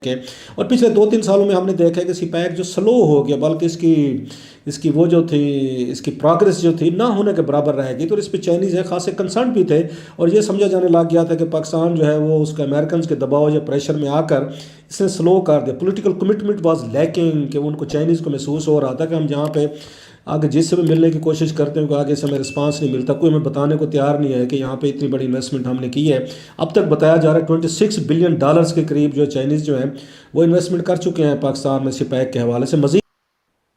के। और पिछले 2-3 सालों में हमने देखा है कि सिपैक जो स्लो हो गया, बल्कि इसकी इसकी वो जो थी, इसकी प्रोग्रेस जो थी ना होने के बराबर रह गई। तो इस पे चाइनीज़ है खासे कंसर्न भी थे, और ये समझा जाने लग गया था कि पाकिस्तान जो है वो उसके अमेरिकन के दबाव या प्रेशर में आकर इसने स्लो कर दिया। पॉलिटिकल कमिटमेंट वाज लैकिंग, कि उनको चाइनीज़ को महसूस हो रहा था कि हम जहाँ पे आगे जिससे भी मिलने की कोशिश करते हैं को आगे से हमें रिस्पांस नहीं मिलता, कोई हमें बताने को तैयार नहीं है कि यहाँ पे इतनी बड़ी इन्वेस्टमेंट हमने की है। अब तक बताया जा रहा है $26 बिलियन के करीब जो चाइनीज़ जो है वो इन्वेस्टमेंट कर चुके हैं पाकिस्तान में सिपैक के हवाले से। मजीद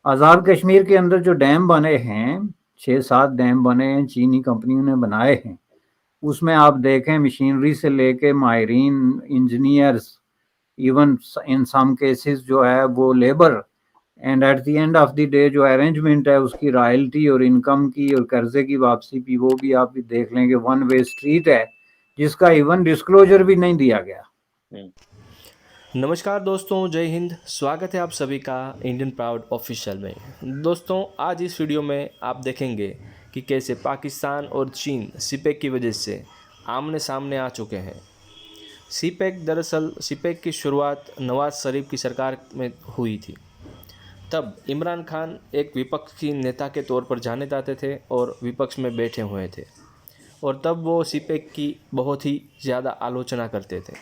आज़ाद कश्मीर के अंदर जो डैम बने हैं, 6-7 डैम बने हैं, चीनी कंपनियों ने बनाए हैं। उसमें आप देखें मशीनरी से लेके माहिरीन, engineers, even in some cases जो है वो labour, and at the end of the day जो अरेंजमेंट है उसकी रॉयल्टी और इनकम की और कर्जे की वापसी की, वो भी आप देख लेंगे वन वे स्ट्रीट है जिसका इवन डिस्क्लोजर भी नहीं दिया गया। नमस्कार दोस्तों, जय हिंद। स्वागत है आप सभी का इंडियन प्राउड ऑफिशियल में। दोस्तों, आज इस वीडियो में आप देखेंगे कि कैसे पाकिस्तान और चीन सीपेक की वजह से आमने सामने आ चुके हैं। दरअसल सीपेक की शुरुआत नवाज शरीफ की सरकार में हुई थी। तब इमरान खान एक विपक्षी नेता के तौर पर जाने जाते थे और विपक्ष में बैठे हुए थे, और तब वो सीपेक की बहुत ही ज़्यादा आलोचना करते थे।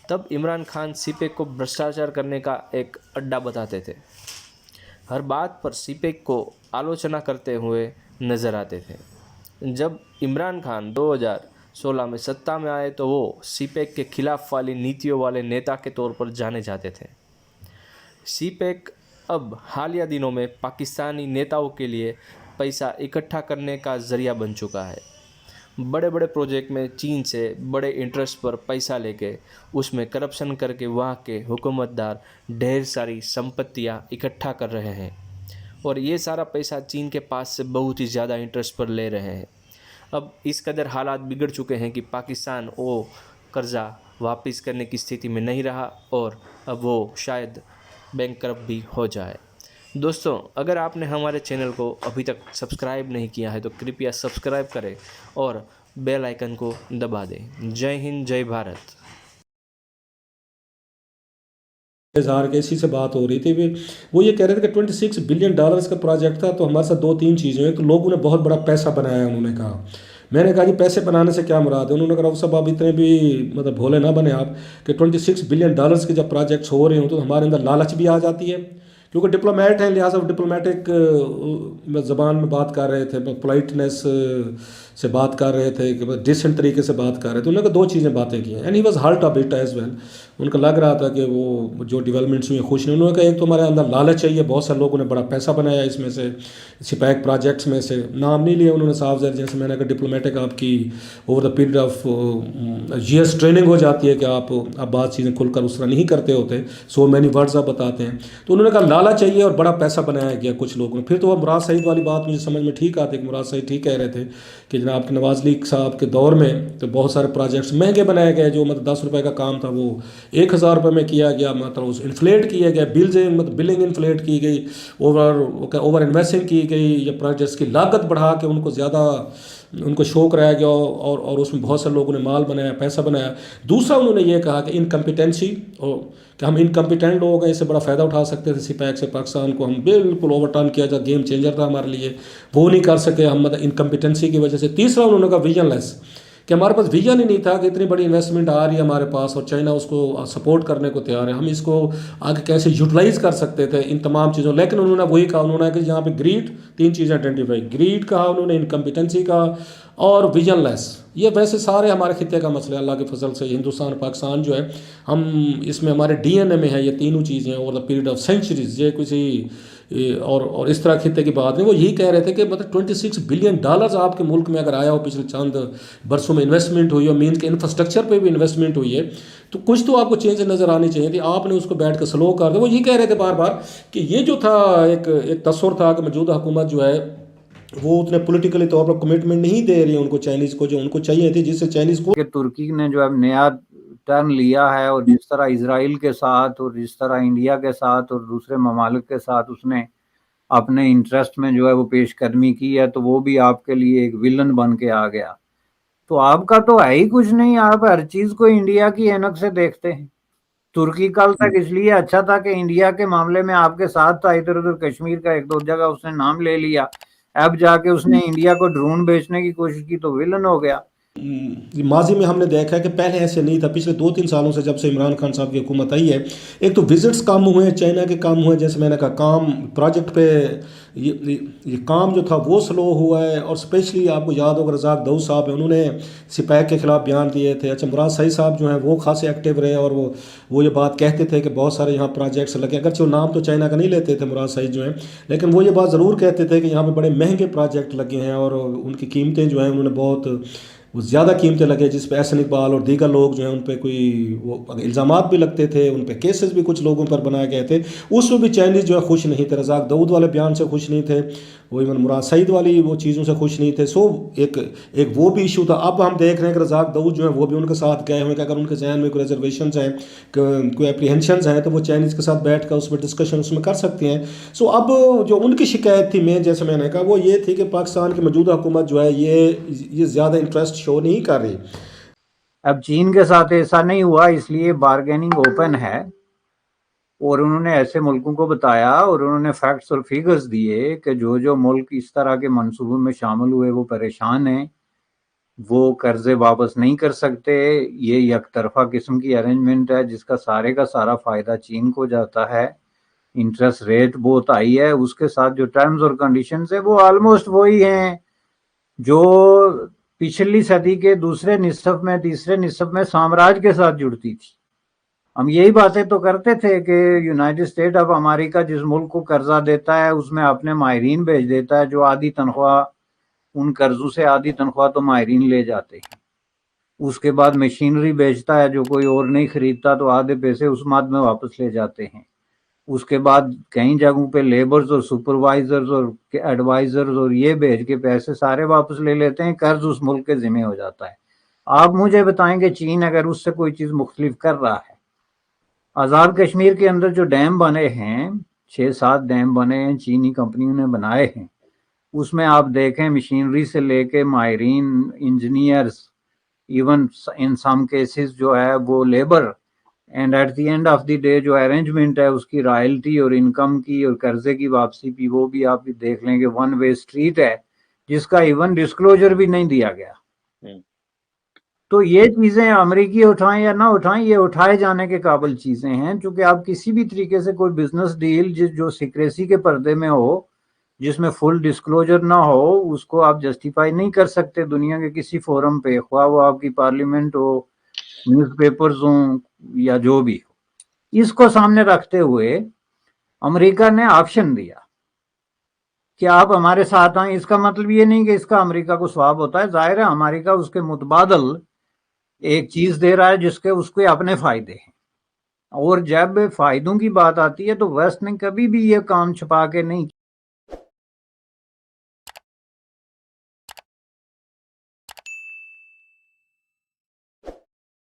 तब इमरान खान सीपेक को भ्रष्टाचार करने का एक अड्डा बताते थे। हर बात पर सीपेक को आलोचना करते हुए नज़र आते थे। जब इमरान खान 2016 में सत्ता में आए तो वो सीपेक के खिलाफ वाली नीतियों वाले नेता के तौर पर जाने जाते थे। सीपेक अब हालिया दिनों में पाकिस्तानी नेताओं के लिए पैसा इकट्ठा करने का ज़रिया बन चुका है। बड़े बड़े प्रोजेक्ट में चीन से बड़े इंटरेस्ट पर पैसा लेके उसमें करप्शन करके वहाँ के हुकूमतदार ढेर सारी संपत्तियाँ इकट्ठा कर रहे हैं, और ये सारा पैसा चीन के पास से बहुत ही ज़्यादा इंटरेस्ट पर ले रहे हैं। अब इस कदर हालात बिगड़ चुके हैं कि पाकिस्तान वो कर्ज़ा वापस करने की स्थिति में नहीं रहा, और अब वो शायद बैंकरप्ट भी हो जाए। दोस्तों, अगर आपने हमारे चैनल को अभी तक सब्सक्राइब नहीं किया है तो कृपया सब्सक्राइब करें और बेल आइकन को दबा दें। जय हिंद, जय भारत। इजहार के इसी से बात हो रही थी। वो ये कह रहे थे कि $26 बिलियन का प्रोजेक्ट था। तो हमारे साथ 2-3 चीज़ें हैं। तो लोगों ने बहुत बड़ा पैसा बनाया, उन्होंने कहा। मैंने कहा जी पैसे बनाने से क्या मुराद है? उन्होंने कहा सब आप इतने भी मतलब भोले ना बने आप कि $26 बिलियन के जब प्रोजेक्ट्स हो रहे हो तो हमारे अंदर लालच भी आ जाती है, क्योंकि डिप्लोमेट हैं, लिहाजा डिप्लोमेटिक ज़बान में बात कर रहे थे, पोलाइटनेस से बात कर रहे थे, कि डिसेंट तरीके से बात कर रहे थे। उन्होंने 2 चीज़ें बातें की हैं, and he was hurt a bit as well. उनका लग रहा था कि वो जो डेवलपमेंट्स हुई खुश नहीं। उन्होंने कहा एक तो हमारे अंदर लालच चाहिए, बहुत सारे लोगों ने बड़ा पैसा बनाया इसमें से, सिपैक प्रोजेक्ट्स में से। नाम नहीं लिया उन्होंने साफ ज़र, जैसे मैंने कहा डिप्लोमेटिक आपकी over the period of years training हो जाती है कि आप बात चीज़ें खुलकर उस तरह नहीं करते होते, सो मैनी वर्ड्स आप बताते हैं। तो उन्होंने कहा लालच चाहिए और बड़ा पैसा बनाया गया कुछ लोगों ने। फिर तो वह मुराद सईद वाली बात मुझे समझ में ठीक आती है कि मुराद सईद ठीक कह रहे थे कि जनाब के नवाज लीग साहब के दौर में तो बहुत सारे प्रोजेक्ट्स महंगे बनाए गए, जो मतलब ₹10 का काम था वो ₹1000 में किया गया, मतलब उस इन्फ्लेट किया गया, मतलब बिलिंग इन्फ्लेट की गई, ओवर इन्वेस्टिंग की गई, या प्रोजेक्ट्स की लागत बढ़ा के उनको ज़्यादा उनको शौक रह गया, और उसमें बहुत सारे लोगों ने माल बनाया, पैसा बनाया। दूसरा उन्होंने ये कहा कि इनकम्पिटेंसी, और कि हम इनकम्पिटेंट लोग हैं, इससे बड़ा फ़ायदा उठा सकते थे सिपैक से। पाकिस्तान को हम बिल्कुल ओवरटर्न किया जा, गेम चेंजर था हमारे लिए, वो नहीं कर सके हम, मतलब इनकम्पिटेंसी की वजह से। तीसरा उन्होंने कहा विजनलेस, कि हमारे पास विजन ही नहीं था कि इतनी बड़ी इन्वेस्टमेंट आ रही है हमारे पास और चाइना उसको सपोर्ट करने को तैयार है, हम इसको आगे कैसे यूटिलाइज़ कर सकते थे इन तमाम चीज़ों। लेकिन उन्होंने वही कहा, उन्होंने कि यहाँ पे ग्रीड, 3 चीज़ें आइडेंटिफाई, ग्रीड कहा उन्होंने, इनकम्पिटेंसी का, और विजनलेस। ये वैसे सारे हमारे खिते का मसला है, अल्लाह के फजल से हिंदुस्तान पाकिस्तान जो है, हम इसमें हमारे डीएनए में है ये तीनों चीज़ें over the period of centuries. ये किसी और इस तरह खिते की बात नहीं। वो यही कह रहे थे कि मतलब $26 बिलियन आपके मुल्क में अगर आया हो, पिछले चंद बरसों में इन्वेस्टमेंट हुई हो, मीन के इंफ्रास्ट्रक्चर पे भी इन्वेस्टमेंट हुई है, तो कुछ तो आपको चेंज नज़र आनी चाहिए थी। आपने उसको बैठ कर स्लो कर दिया। वो यही कह रहे थे बार बार कि ये जो था एक तस्वर था कि मौजूदा हुकूमत जो है वो उतने पॉलिटिकली तौर पर कमिटमेंट नहीं दे रही है उनको, चाइनीज़ को जो उनको चाहिए थी, जिससे चाइनीज़ को तुर्की ने जो है नया टर्न लिया है, और जिस तरह इसराइल के साथ और जिस तरह इंडिया के साथ और दूसरे ममालिक के साथ उसने अपने इंटरेस्ट में जो है वो पेशकदमी की है, तो वो भी आपके लिए एक विलन बन के आ गया। तो आपका तो है ही कुछ नहीं, आप हर चीज को इंडिया की ऐनक से देखते हैं। ترکی کل تک اس لیے اچھا تھا کہ انڈیا کے معاملے میں آپ کے ساتھ تھا، ادھر ادھر کشمیر کا ایک دو جگہ اس نے نام لے لیا، اب جا کے اس نے انڈیا کو ڈرون بیچنے کی کوشش کی تو ویلن ہو گیا۔ ماضی میں ہم نے دیکھا ہے کہ پہلے ایسے نہیں تھا، پچھلے 2-3 سالوں سے جب سے عمران خان صاحب کی حکومت آئی ہے، ایک تو وزٹس کم ہوئے ہیں، چائنا کے کم ہوئے، جیسے میں نے کہا کام پروجیکٹ پہ یہ کام جو تھا وہ سلو ہوا ہے، اور اسپیشلی آپ کو یاد ہوگا رزاق داؤد صاحب ہیں، انہوں نے سپیک کے خلاف بیان دیے تھے۔ اچھا، مراد سعید صاحب جو ہیں وہ خاصے ایکٹیو رہے، اور وہ یہ بات کہتے تھے کہ بہت سارے یہاں پروجیکٹس لگے، اگرچہ وہ نام تو چائنا کا نہیں لیتے تھے مراد سعید جو ہیں، لیکن وہ یہ بات ضرور کہتے تھے کہ یہاں پہ بڑے مہنگے پروجیکٹ لگے ہیں، اور ان کی قیمتیں جو ہیں انہوں نے بہت زیادہ قیمتیں لگے، جس پہ احسن اقبال اور دیگر لوگ جو ہیں ان پہ کوئی وہ الزامات بھی لگتے تھے، ان پہ کیسز بھی کچھ لوگوں پر بنائے گئے تھے۔ اس میں بھی چائنیز جو ہے خوش نہیں تھے، رزاق داؤد والے بیان سے خوش نہیں تھے، وہ ایون مراد سعید والی وہ چیزوں سے خوش نہیں تھے۔ سو ایک وہ بھی ایشو تھا۔ اب ہم دیکھ رہے ہیں کہ رزاق داؤد جو ہیں وہ بھی ان کے ساتھ گئے ہوئے، کہ اگر ان کے ذہن میں کوئی ریزرویشنز ہیں، کوئی اپریہنشنز ہیں، تو وہ چائنیز کے ساتھ بیٹھ کر اس میں ڈسکشن اس میں کر سکتے ہیں۔ سو اب جو ان کی شکایت تھی جیسے میں نے کہا وہ یہ تھی کہ پاکستان کی موجودہ حکومت جو ہے یہ زیادہ انٹرسٹ شو نہیں کر رہی۔ اب چین کے ساتھ ایسا نہیں ہوا، اس لیے بارگیننگ اوپن ہے، اور انہوں نے ایسے ملکوں کو بتایا اور انہوں نے فیکٹس اور فیگرز دیے کہ جو ملک اس طرح کے منصوبوں میں شامل ہوئے وہ پریشان ہیں، وہ قرضے واپس نہیں کر سکتے، یہ یک طرفہ قسم کی ارینجمنٹ ہے جس کا سارا فائدہ چین کو جاتا ہے، انٹرسٹ ریٹ بہت ہائی ہے، اس کے ساتھ جو ٹرمز اور کنڈیشنز ہیں وہ آلموسٹ وہی ہیں جو پچھلی صدی کے تیسرے نصف میں سامراج کے ساتھ جڑتی تھی۔ ہم یہی باتیں تو کرتے تھے کہ یونائٹڈ اسٹیٹ آف امریکہ جس ملک کو قرضہ دیتا ہے اس میں اپنے ماہرین بھیج دیتا ہے، جو آدھی تنخواہ ان قرضوں سے آدھی تنخواہ تو ماہرین لے جاتے ہیں، اس کے بعد مشینری بیچتا ہے جو کوئی اور نہیں خریدتا تو آدھے پیسے اس ماد میں واپس لے جاتے ہیں، اس کے بعد کئی جگہوں پہ لیبرز اور سپروائزرز اور ایڈوائزرز اور یہ بھیج کے پیسے سارے واپس لے لیتے ہیں، قرض اس ملک کے ذمہ ہو جاتا ہے۔ آپ مجھے بتائیں کہ چین اگر اس سے کوئی چیز مختلف کر رہا ہے، آزاد کشمیر کے اندر جو ڈیم بنے ہیں 6-7 ڈیم بنے ہیں، چینی کمپنیوں نے بنائے ہیں، اس میں آپ دیکھیں مشینری سے لے کے ماہرین، engineers, even in some cases جو ہے وہ labour, and at the end of the day جو ارینجمنٹ ہے اس کی رائلٹی اور انکم کی اور قرضے کی واپسی کی، وہ بھی آپ دیکھ لیں کہ ون وے اسٹریٹ ہے جس کا ایون ڈسکلوجر بھی نہیں دیا گیا۔ تو یہ چیزیں امریکی اٹھائیں یا نہ اٹھائیں، یہ اٹھائے جانے کے قابل چیزیں ہیں، چونکہ آپ کسی بھی طریقے سے کوئی بزنس ڈیل جو سیکریسی کے پردے میں ہو، جس میں فل ڈسکلوجر نہ ہو، اس کو آپ جسٹیفائی نہیں کر سکتے دنیا کے کسی فورم پہ، خواہ وہ آپ کی پارلیمنٹ ہو، نیوز پیپرز ہوں یا جو بھی ہو۔ اس کو سامنے رکھتے ہوئے امریکہ نے آپشن دیا کہ آپ ہمارے ساتھ آئیں۔ اس کا مطلب یہ نہیں کہ اس کا امریکہ کو ثواب ہوتا ہے، ظاہر ہے امریکہ اس کے متبادل ایک چیز دے رہا ہے جس کے اس کے اپنے فائدے ہیں، اور جب فائدوں کی بات آتی ہے تو ویسٹ نے کبھی بھی یہ کام چھپا کے نہیں